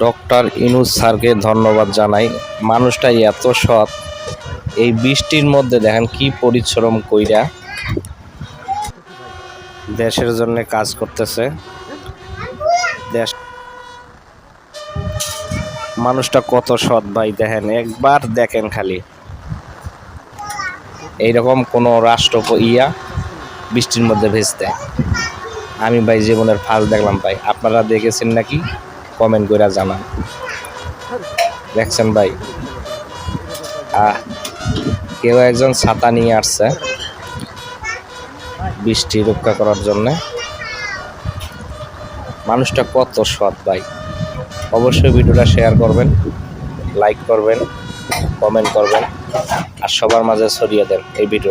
Doctor Yunus স্যারকে ধন্যবাদ জানাই। মানুষটাই এত সৎ, এই বৃষ্টির মধ্যে দেখেন কি পরিশ্রম কইরা দেশের জন্য কাজ করতেছে। দেশ মানুষটা কত সৎ ভাই, দেখেন একবার দেখেন খালি এইরকম কোন রাষ্ট্র বৃষ্টির মধ্যে ভেস্তে আমি ভাই জীবনের ফার্স্ট দেখলাম ভাই। আপনারা দেখেছেন নাকি? কমেন্ট করে জানান। দেখছেন ভাই, কেউ একজন ছাতা নিয়ে আসছে বৃষ্টি রক্ষা করার জন্য। মানুষটা কত সৎ ভাই। অবশ্যই ভিডিওটা শেয়ার করবেন, লাইক করবেন, কমেন্ট করবেন আর সবার মাঝে ছড়িয়ে দেন এই ভিডিও।